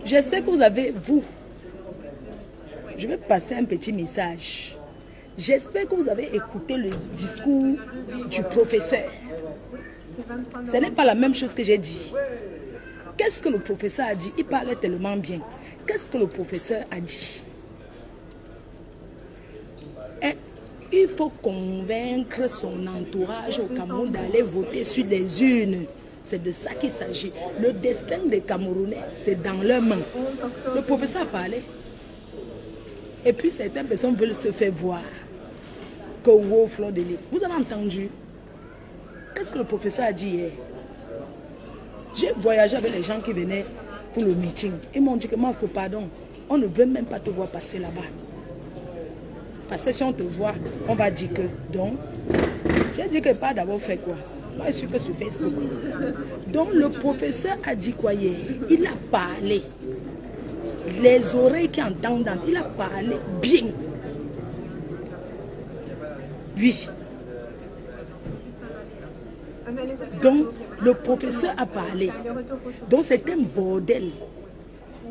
J'espère que vous avez, je vais passer un petit message. J'espère que vous avez écouté le discours du professeur. Ce n'est pas la même chose que j'ai dit. Qu'est-ce que le professeur a dit? Il parlait tellement bien. Qu'est-ce que le professeur a dit? Et il faut convaincre son entourage au Cameroun d'aller voter sur les urnes. C'est de ça qu'il s'agit. Le destin des Camerounais, c'est dans leurs mains. Le professeur a parlé. Et puis certaines personnes veulent se faire voir. Que wow, fleur de lys. Vous avez entendu? Qu'est-ce que le professeur a dit hier? J'ai voyagé avec les gens qui venaient pour le meeting. Ils m'ont dit que moi, il faut pardon. On ne veut même pas te voir passer là-bas. Parce que si on te voit, on va dire que. Donc, j'ai dit que pas d'avoir fait quoi. Moi, je suis que sur Facebook. Donc, le professeur a dit quoi hier? Il a parlé. Les oreilles qui entendent, il a parlé bien. Oui. Donc, le professeur a parlé. Donc, c'est un bordel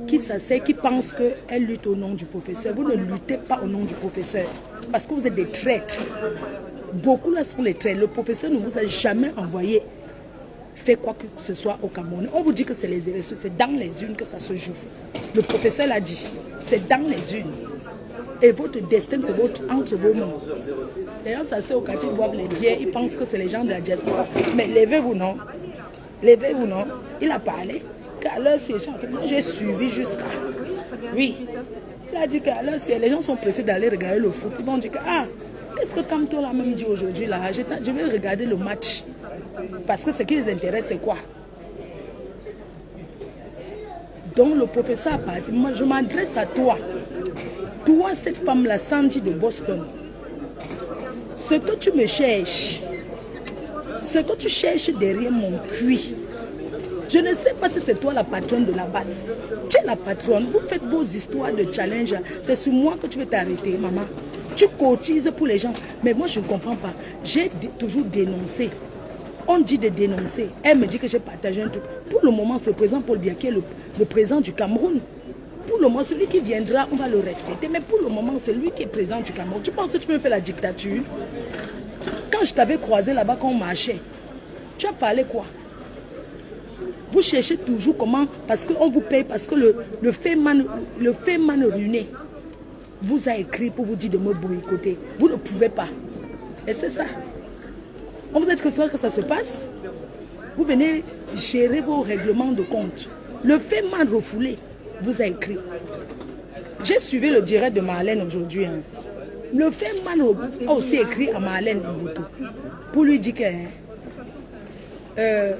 qui s'asseye, qui pense qu'elle lutte au nom du professeur. Vous ne luttez pas au nom du professeur. Parce que vous êtes des traîtres. Beaucoup là sont les traîtres. Le professeur ne vous a jamais envoyé faire quoi que ce soit au Cameroun. On vous dit que c'est les élections, c'est dans les urnes que ça se joue. Le professeur l'a dit. C'est dans les urnes. Et votre destin, c'est entre vos mains. Les gens s'asseyent au quartier, ils boivent les bières, ils pensent que c'est les gens de la diaspora. Mais levez-vous, non? Levez-vous, non? Il a parlé qu'à l'heure, j'ai suivi jusqu'à... Oui. Il a dit qu'à l'heure, les gens sont pressés d'aller regarder le foot. Ils vont dire que, ah, qu'est-ce que Kamto l'a même dit aujourd'hui là? Je vais regarder le match. Parce que ce qui les intéresse, c'est quoi? Donc le professeur a parlé. Moi, je m'adresse à toi. Toi, cette femme-là, Sandy de Boston, ce que tu me cherches, ce que tu cherches derrière mon puits, je ne sais pas si c'est toi la patronne de la base. Tu es la patronne, vous faites vos histoires de challenge, c'est sur moi que tu veux t'arrêter, maman. Tu cotises pour les gens, mais moi je ne comprends pas. J'ai toujours dénoncé. On dit de dénoncer. Elle me dit que j'ai partagé un truc. Pour le moment, ce président Paul Biya, qui est le président du Cameroun, pour le moment, celui qui viendra, on va le respecter. Mais pour le moment, c'est lui qui est président du Cameroun. Tu penses que tu peux faire la dictature? Quand je t'avais croisé là-bas, quand on marchait, tu as parlé quoi? Vous cherchez toujours comment, parce qu'on vous paye, parce que le Feman ruiné vous a écrit pour vous dire de me boycotter. Vous ne pouvez pas. Et c'est ça. On vous a dit que c'est vrai que ça se passe. Vous venez gérer vos règlements de compte. Le Feman refoulé vous a écrit. J'ai suivi le direct de Marlène aujourd'hui. Hein. Le Feman a aussi écrit à Marlène pour lui dire que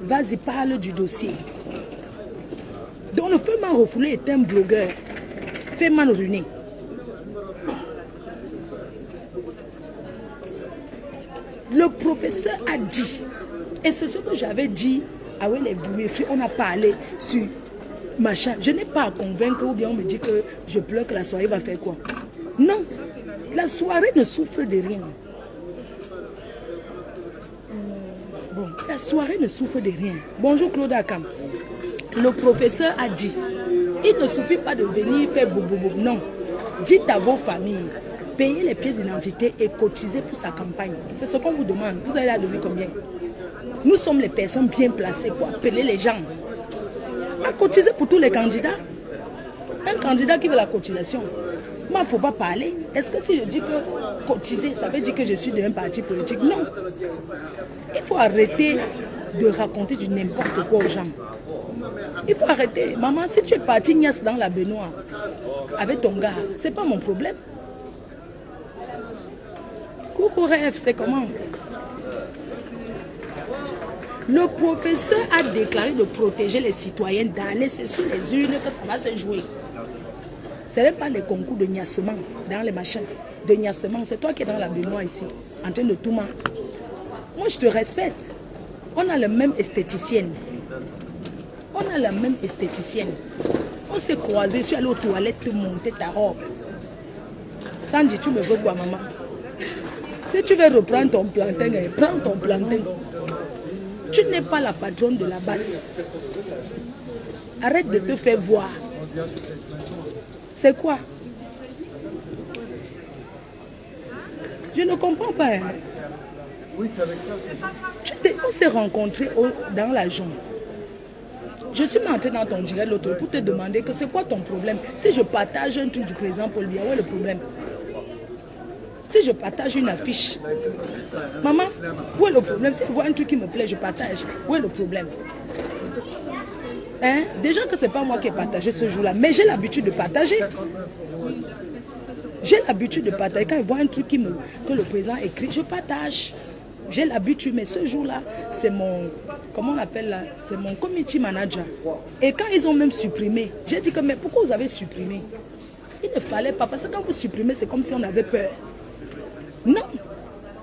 vas-y, parle du dossier. Donc le Feman refoulé est un blogueur. Feman ruiné. Le professeur a dit, et c'est ce que j'avais dit, ah oui, les filles, on a parlé sur machin. Je n'ai pas à convaincre ou bien on me dit que je pleure que la soirée va faire quoi. Non, la soirée ne souffre de rien. Bon, la soirée ne souffre de rien. Bonjour Claude Akam. Le professeur a dit, il ne suffit pas de venir faire boubou. Non, dites à vos familles, payez les pièces d'identité et cotisez pour sa campagne. C'est ce qu'on vous demande. Vous allez la donner combien? Nous sommes les personnes bien placées pour appeler les gens. À cotiser pour tous les candidats. Un candidat qui veut la cotisation. Moi, il ne faut pas parler. Est-ce que si je dis que cotiser, ça veut dire que je suis d'un parti politique? Non. Il faut arrêter de raconter du n'importe quoi aux gens. Il faut arrêter. Maman, si tu es parti Nias dans la baignoire avec ton gars, ce n'est pas mon problème. Coucou rêve, c'est comment? Le professeur a déclaré de protéger les citoyens, d'aller sur les urnes que ça va se jouer. Ce n'est pas les concours de niassement dans les machins. De niassement, c'est toi qui es dans la baignoire ici, en train de tout mal. Moi, je te respecte. On a la même esthéticienne. On a la même esthéticienne. On s'est croisés, je suis allée aux toilettes te monter ta robe. Sandy, tu me veux quoi, maman? Si tu veux reprendre ton plantain, prends ton plantain. Tu n'es pas la patronne de la base. Arrête de te faire voir. C'est quoi? Je ne comprends pas. Hein. Oui, c'est avec ça. On s'est rencontrés dans la journée. Je suis entrée dans ton direct l'autre pour te demander que c'est quoi ton problème. Si je partage un truc du président Paul Biya, où est le problème? Si je partage une affiche, maman, où est le problème? Si je vois un truc qui me plaît, je partage. Où est le problème? Hein? Déjà que ce n'est pas moi qui ai partagé ce jour-là, mais j'ai l'habitude de partager. J'ai l'habitude de partager. Quand je vois un truc que le président écrit, je partage. J'ai l'habitude, mais ce jour-là, c'est mon, comment on appelle là, c'est mon committee manager. Et quand ils ont même supprimé, j'ai dit que, mais pourquoi vous avez supprimé? Il ne fallait pas, parce que quand vous supprimez, c'est comme si on avait peur. Non,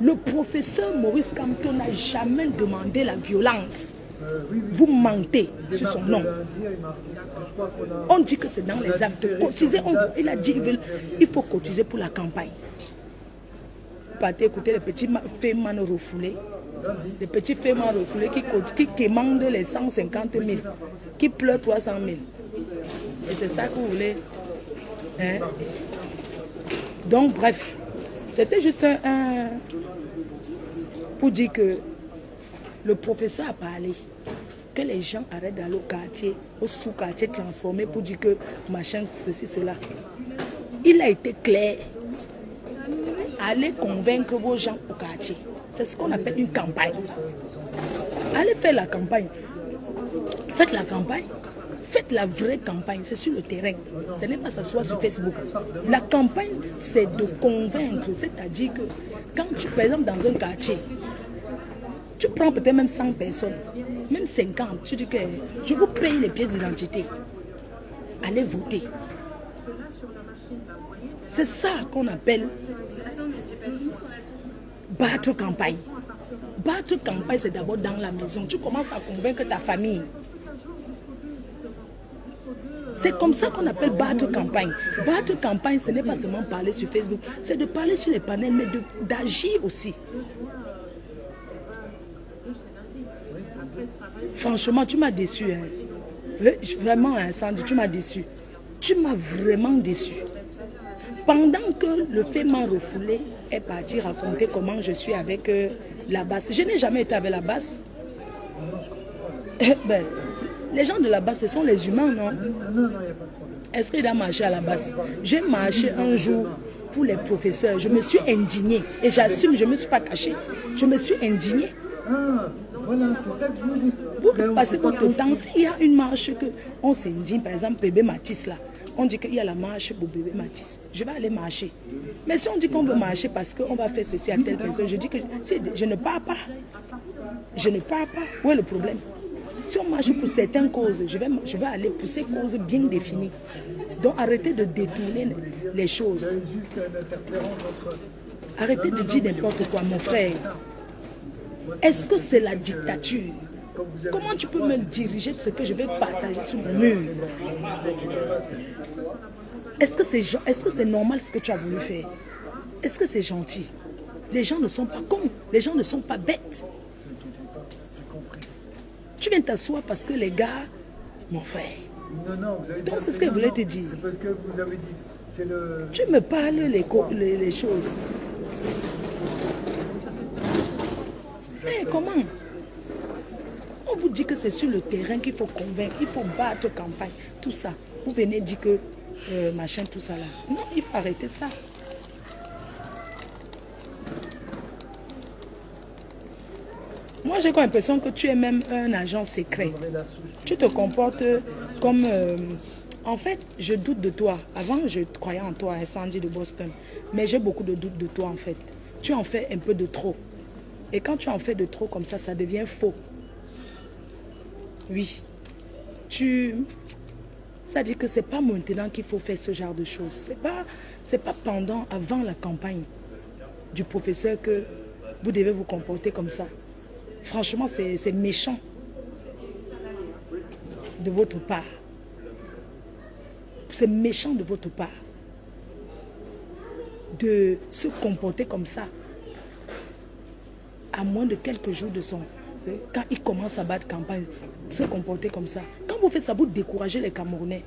le professeur Maurice Kamto n'a jamais demandé la violence. Vous mentez sur son nom. On dit que c'est dans les actes. Cotiser, il a dit il faut cotiser pour la campagne. Vous partez écouter les petits fémans refoulés. Les petits fémans refoulés qui commandent les 150 000, qui pleurent 300 000. Et c'est ça que vous voulez. Hein? Donc, bref, c'était juste pour dire que le professeur a parlé. Que les gens arrêtent d'aller au quartier, au sous-quartier transformé pour dire que machin, ceci, cela. Il a été clair. Allez convaincre vos gens au quartier. C'est ce qu'on appelle une campagne. Allez faire la campagne. Faites la campagne. Faites la vraie campagne. C'est sur le terrain. Ce n'est pas s'asseoir sur Facebook. La campagne, c'est de convaincre. C'est-à-dire que quand tu, par exemple, dans un quartier, tu prends peut-être même 100 personnes, même 50, tu dis que je vous paye les pièces d'identité. Allez voter. C'est ça qu'on appelle battre campagne. Battre campagne, c'est d'abord dans la maison. Tu commences à convaincre ta famille. C'est comme ça qu'on appelle battre campagne. Battre campagne, ce n'est pas seulement parler sur Facebook, c'est de parler sur les panels, mais d'agir aussi. Franchement, tu m'as déçu. Hein. Vraiment, hein, Sandy, tu m'as déçu. Tu m'as vraiment déçu. Pendant que le fait m'a refoulé, est parti raconter comment je suis avec la basse. Je n'ai jamais été avec la basse. Ben, les gens de la basse, ce sont les humains, non? Est-ce qu'il a marché à la basse? J'ai marché un jour pour les professeurs. Je me suis indignée. Et j'assume, je ne me suis pas cachée. Je me suis indignée. Voilà, c'est ça que je vous dis. Pour passer votre temps, s'il y a une marche qu'on s'indigne, par exemple, bébé Matisse là, on dit qu'il y a la marche pour bébé Matisse. Je vais aller marcher. Mais si on dit qu'on veut marcher parce qu'on va faire ceci à telle personne, je dis que je ne pars pas. Je ne pars pas. Où est le problème? Si on marche pour certaines causes, je vais aller pour ces causes bien définies. Donc arrêtez de détourner les choses. Arrêtez de dire n'importe quoi, mon frère. Est-ce que c'est la dictature? Comment tu peux me diriger de ce que je vais partager sur le mur? Est-ce que c'est normal ce que tu as voulu faire? Est-ce que c'est gentil? Les gens ne sont pas cons, les gens ne sont pas bêtes. Tu viens t'asseoir parce que les gars, mon frère. Non, vous avez donc c'est ce que je voulais te dire. C'est parce que vous avez dit. Tu me parles les choses. Mais comment? On vous dit que c'est sur le terrain qu'il faut convaincre, il faut battre campagne, tout ça. Vous venez dire que machin, tout ça là. Non, il faut arrêter ça. Moi, j'ai l'impression que tu es même un agent secret. Tu te comportes comme... en fait, je doute de toi. Avant, je croyais en toi, un Sandy de Boston. Mais j'ai beaucoup de doutes de toi, en fait. Tu en fais un peu de trop. Et quand tu en fais de trop comme ça, ça devient faux. Oui. C'est-à-dire que ce n'est pas maintenant qu'il faut faire ce genre de choses. C'est pas pendant, avant la campagne du professeur que vous devez vous comporter comme ça. Franchement, c'est méchant de votre part. C'est méchant de votre part de se comporter comme ça à moins de quelques jours quand ils commencent à battre campagne, se comporter comme ça. Quand vous faites ça, vous découragez les Camerounais.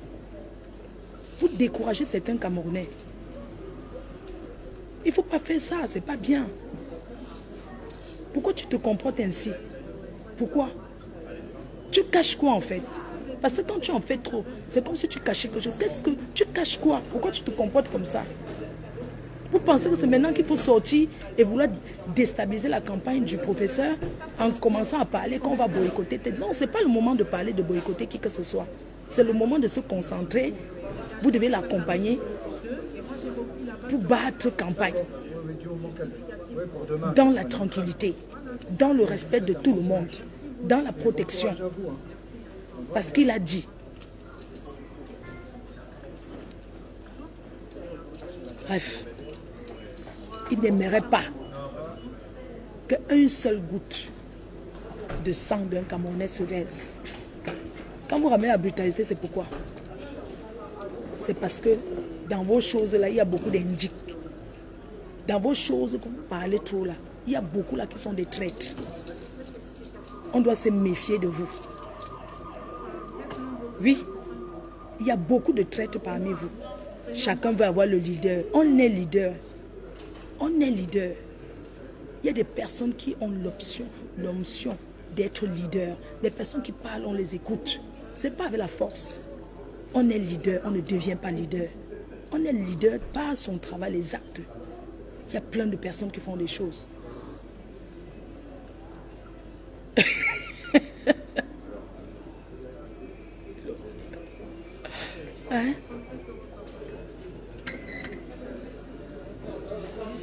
Vous découragez certains Camerounais. Il ne faut pas faire ça, c'est pas bien. Pourquoi tu te comportes ainsi? Pourquoi? Tu caches quoi en fait? Parce que quand tu en fais trop, c'est comme si tu cachais quelque chose. Qu'est-ce que tu caches quoi? Pourquoi tu te comportes comme ça? Vous pensez que c'est maintenant qu'il faut sortir et vouloir déstabiliser la campagne du professeur en commençant à parler qu'on va boycotter? Non, ce n'est pas le moment de parler de boycotter qui que ce soit. C'est le moment de se concentrer. Vous devez l'accompagner pour battre campagne. Dans la tranquillité, dans le respect de tout le monde, dans la protection. Parce qu'il a dit. Bref. Il n'aimerait pas qu'une seule goutte de sang d'un Camerounais se verse. Quand vous ramenez la brutalité, c'est pourquoi? C'est parce que dans vos choses là, il y a beaucoup d'indiques. Dans vos choses, quand vous parlez trop là, il y a beaucoup là qui sont des traîtres. On doit se méfier de vous. Oui, il y a beaucoup de traîtres parmi vous. Chacun veut avoir le leader. On est leader. On est leader. Il y a des personnes qui ont l'option d'être leader. Des personnes qui parlent, on les écoute. Ce n'est pas avec la force. On est leader, on ne devient pas leader. On est leader par son travail, les actes. Il y a plein de personnes qui font des choses. Hein?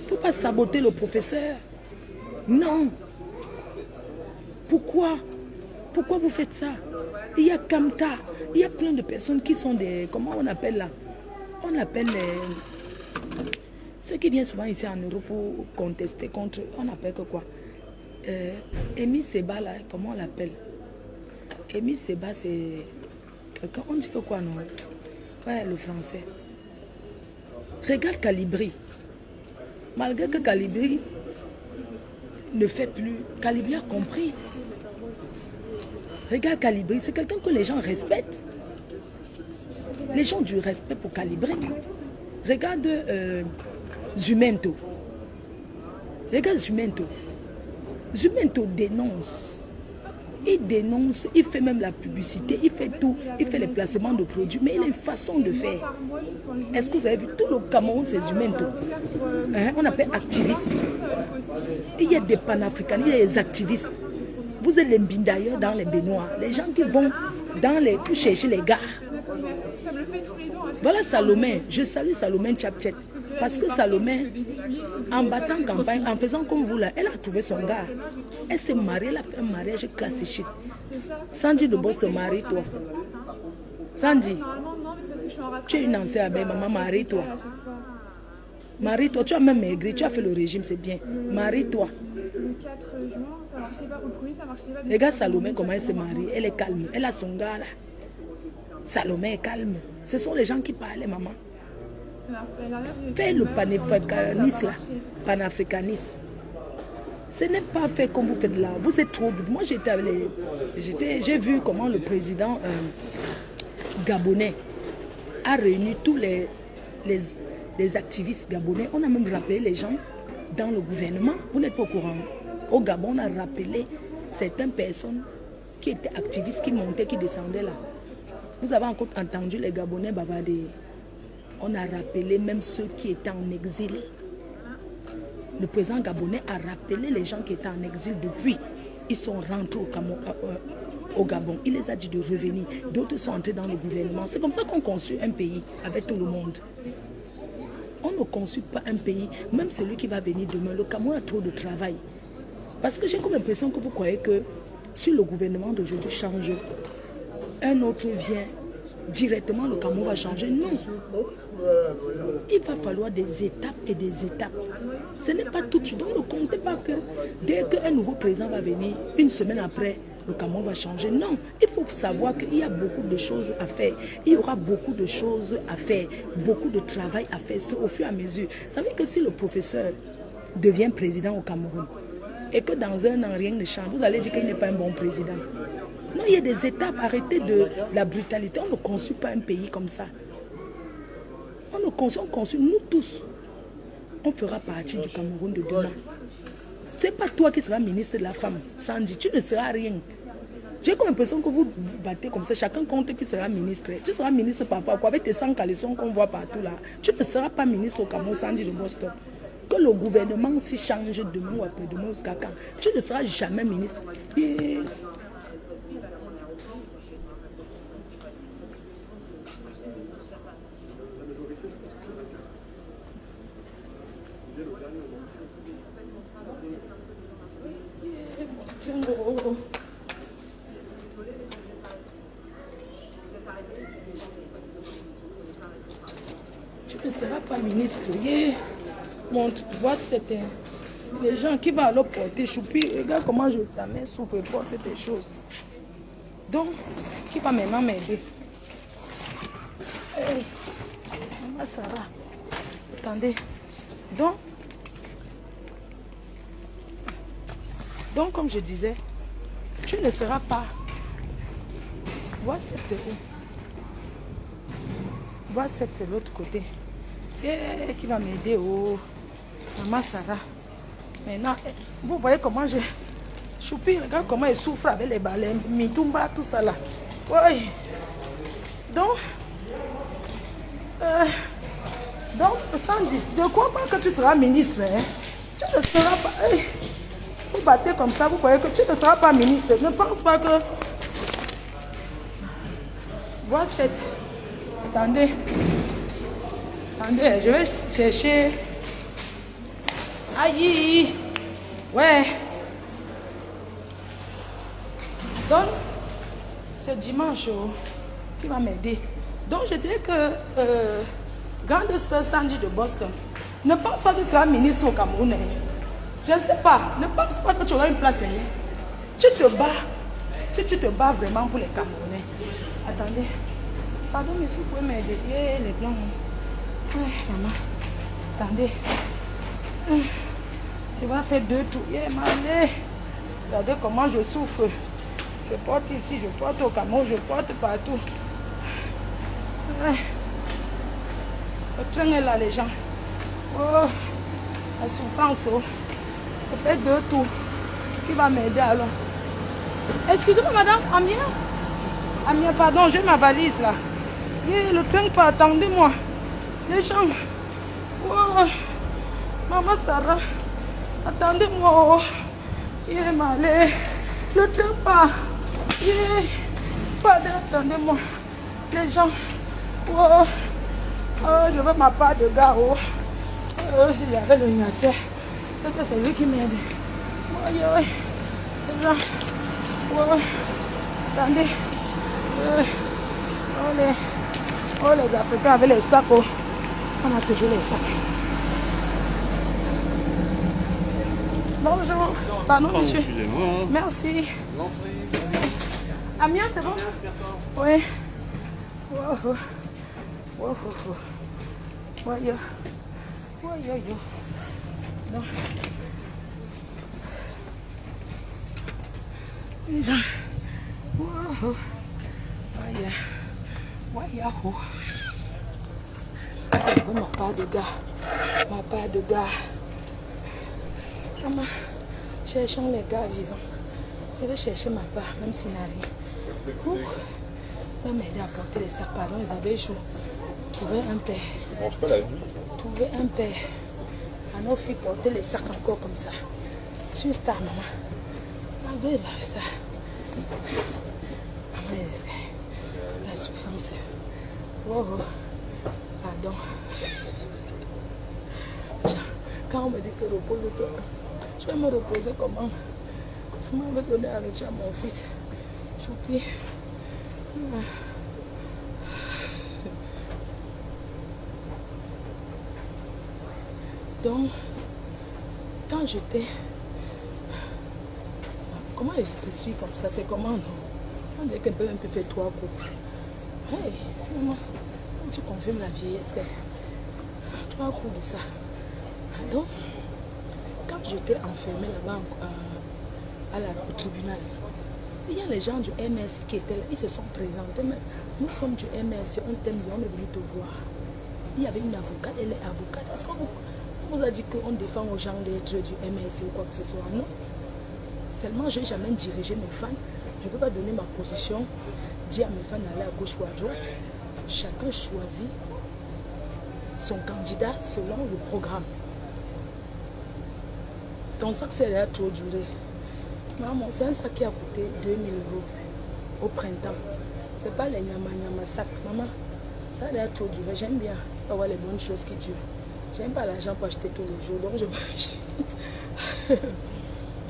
Il ne faut pas saboter le professeur. Non. Pourquoi? Pourquoi vous faites ça? Il y a Kamta. Il y a plein de personnes qui sont des... Comment on appelle là? On appelle les... Ceux qui viennent souvent ici en Europe pour contester contre... On appelle que quoi? Emi Seba là, comment on l'appelle? Emi Seba c'est... Quelqu'un, on dit que quoi non? Ouais, le français. Regarde Calibri. Malgré que Calibri ne fait plus, Calibri a compris. Regarde Calibri, c'est quelqu'un que les gens respectent. Les gens ont du respect pour Calibri. Regarde Zumento. Regarde Zumento. Zumento dénonce. Il dénonce, il fait même la publicité, il fait tout, il fait les placements de produits, mais il a une façon de faire. Est-ce que vous avez vu, tout le Cameroun, c'est Zumento. Hein? On appelle activistes. Il y a des panafricanistes, il y a des activistes. Vous êtes les Mbindailleurs dans les baignoires, les gens qui vont dans les, pour chercher les gars. Voilà Salomé, je salue Salomé Tchapchet. Parce que Salomé, en battant campagne, en faisant comme vous là, elle a trouvé son gars. Elle s'est mariée, elle a fait un mariage classique. Sandy de Boss te marie toi. Sandy, tu es une ancienne abeille, maman, marie-toi. Marie-toi, tu as même maigri, tu as fait le régime, c'est bien. Marie-toi. Le 4 juin, ça marchait pas. Au premier, ça marchait pas. Regarde Salomé, comment elle s'est mariée. Elle est calme. Elle a son gars là. Salomé est calme. Ce sont les gens qui parlaient, maman. Fais le panafricanisme là. Panafricanisme. Ce n'est pas fait comme vous faites là. Vous êtes trop... Moi, j'ai vu comment le président gabonais a réuni tous les activistes gabonais. On a même rappelé les gens dans le gouvernement. Vous n'êtes pas au courant. Au Gabon, on a rappelé certaines personnes qui étaient activistes, qui montaient, qui descendaient là. Vous avez encore entendu les Gabonais bavarder. On a rappelé même ceux qui étaient en exil. Le président gabonais a rappelé les gens qui étaient en exil depuis. Ils sont rentrés au Gabon. Il les a dit de revenir. D'autres sont entrés dans le gouvernement. C'est comme ça qu'on conçut un pays avec tout le monde. On ne conçut pas un pays, même celui qui va venir demain. Le Cameroun a trop de travail. Parce que j'ai comme l'impression que vous croyez que si le gouvernement d'aujourd'hui change, un autre vient, directement le Cameroun va changer. Non. Il va falloir des étapes et des étapes. Ce n'est pas tout de suite. Donc ne comptez pas que dès qu'un nouveau président va venir, une semaine après, le Cameroun va changer. Non, il faut savoir qu'il y a beaucoup de choses à faire. Il y aura beaucoup de choses à faire, beaucoup de travail à faire au fur et à mesure. Vous savez que si le professeur devient président au Cameroun, et que dans un an, rien ne change, vous allez dire qu'il n'est pas un bon président. Non, il y a des étapes. Arrêtez de la brutalité. On ne construit pas un pays comme ça. On construit, nous tous. On fera partie du Cameroun de demain. Ce n'est pas toi qui seras ministre de la femme, Sandy. Tu ne seras rien. J'ai comme l'impression que vous vous battez comme ça. Chacun compte qui sera ministre. Tu seras ministre par rapport à quoi? Avec tes 100 caleçons qu'on voit partout là. Tu ne seras pas ministre au Cameroun, Sandy de Boston. Que le gouvernement s'y change demain ou après-demain jusqu'à quand. Tu ne seras jamais ministre. Et... Tu ne seras pas ministre. Montre, vois c'était les gens qui vont alors porter choupi. Regarde comment je sa main souffre et porte des choses. Donc, qui va maintenant m'aider? Hey, maman Sarah, attendez. Donc, comme je disais, tu ne seras pas. Vois cette c'est où? Vois cette c'est l'autre côté. Et qui va m'aider? Oh, maman Sarah. Maintenant, vous voyez comment je... Choupi, regarde comment il souffre avec les baleines. Mitumba, tout ça là. Oui. Donc, Sandy, de quoi pas que tu seras ministre, hein? Tu ne seras pas... Hey, vous battez comme ça, vous voyez que tu ne seras pas ministre. Ne pense pas que... Vois cette... Attendez. Attendez, je vais chercher... Aïe! Ouais. Donc, c'est dimanche qui va m'aider. Donc, je dirais que grande sœur Sandy de Boston, ne pense pas que tu seras ministre au Cameroun. Je ne sais pas. Ne pense pas que tu auras une place. Tu te bats. Si tu te bats vraiment pour les Camerounais. Attendez. Pardon, monsieur, vous pouvez m'aider. Les blancs. Maman. Attendez. Je vais faire 2 tours. Maman. Regardez comment je souffre. Je porte ici, je porte au Cameroun, je porte partout. Le train est là, les gens. Oh, la souffrance. Oh. Je fais 2 tours. Qui va m'aider alors? Excusez-moi, madame. Amia, pardon, j'ai ma valise là. Le train part, attendez-moi. Les gens. Oh. Maman Sarah, attendez-moi. Malé. Le train part. Pardon, attendez-moi. Les gens. Oh, je veux ma part de gars. S'il y avait le Niassé, c'est que c'est lui qui m'aide. Les gens. Attendez. Les Africains avec les sacs. On a toujours les sacs. Bonjour. Pardon, monsieur. Merci. Amia, c'est bon? Oui. Non. Ma part de gars. Maman, cherchons les gars vivants. Je vais chercher ma part, même s'il n'a rien. Va m'aider à porter les sacs. Pardon, ils avaient chaud. Trouver un père. Tu manges pas la nuit? Trouver un père. À nos filles porter les sacs encore comme ça. Je suis star, maman. Regardez là, ça. Maman, la souffrance. Pardon. Quand on me dit que repose-toi, je vais me reposer comment? Je vais donner à nourriture à mon fils. Choupi. Donc, quand j'étais... Comment j'explique comme ça? C'est comment, non? On dirait qu'elle peut même plus faire 3 couples. Hey, maman, si tu confirmes la vieillesse, 3 coups de ça. Donc, quand j'étais enfermée là-bas au tribunal, il y a les gens du MRC qui étaient là, ils se sont présentés, mais nous sommes du MRC, on t'aime bien, on est venu te voir. Il y avait une avocate, elle est avocate. Est-ce qu'on vous a dit qu'on défend aux gens d'être du MRC ou quoi que ce soit? Non. Seulement, je n'ai jamais dirigé mes fans. Je ne peux pas donner ma position, dire à mes fans d'aller à gauche ou à droite. Chacun choisit son candidat selon le programme. Ton sac, c'est là trop duré. Maman, c'est un sac qui a coûté 2000 € au printemps. Ce n'est pas les nyama sac. Maman, ça a l'air trop duré. J'aime bien avoir les bonnes choses qui durent. J'aime pas l'argent pour acheter tous les jours. Donc je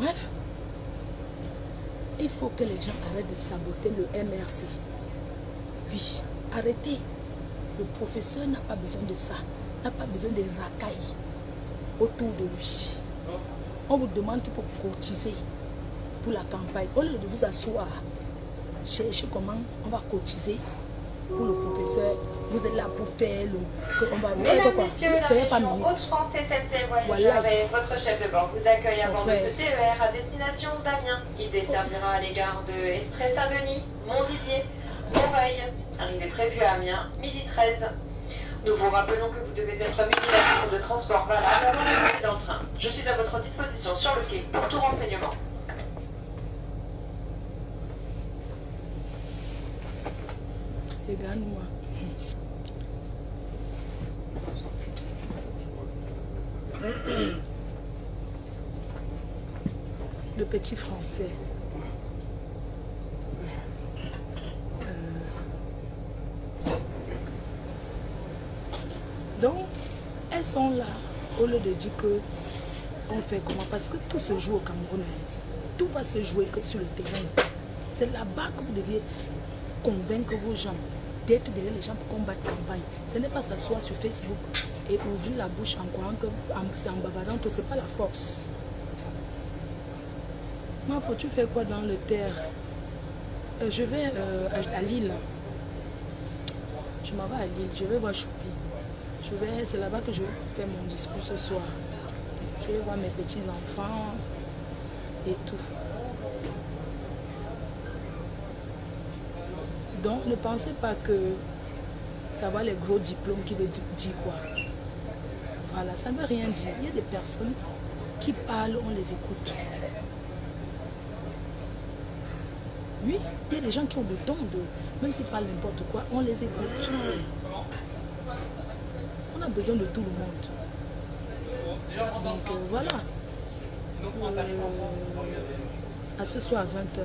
bref. Il faut que les gens arrêtent de saboter le MRC. Oui, arrêtez. Le professeur n'a pas besoin de ça. N'a pas besoin de racailles autour de lui. On vous demande qu'il faut cotiser pour la campagne. Au lieu de vous asseoir, cherchez comment on va cotiser pour le professeur. Vous êtes là pour faire le... On va Mesdames, quoi. messieurs, la région Hauts-de-France et Voilà. votre chef de bord vous accueille à bord de ce TER à destination d'Amiens. Il desservira à l'égard de Estrée-Saint-Denis, Montdidier, Moreuil. Arrivée prévue à Amiens, midi 13. Nous vous rappelons que vous devez être muni d'un titre de transport valable avant l'arrivée dans le train. Je suis à votre disposition sur le quai pour tout renseignement. Regarde-moi. Le petit français. Donc, elles sont là au lieu de dire que on fait comment. Parce que tout se joue au Cameroun. Tout va se jouer que sur le terrain. C'est là-bas que vous deviez convaincre vos gens d'être derrière les gens pour combattre campagne. Ce n'est pas s'asseoir sur Facebook et ouvrir la bouche en croyant que c'est en bavardant, c'est pas la force. Moi, faut-tu faire quoi dans le terre? Je vais à Lille. Je m'en vais à Lille, je vais voir Choupi. C'est là-bas que je vais faire mon discours ce soir. Je vais voir mes petits-enfants et tout. Donc, ne pensez pas que ça va les gros diplômes qui veut dire quoi. Voilà, ça ne veut rien dire. Il y a des personnes qui parlent, on les écoute. Oui, il y a des gens qui ont le don de... Même s'ils parlent n'importe quoi, on les écoute. On a besoin de tout le monde. Donc, voilà. À ce soir à 20 h.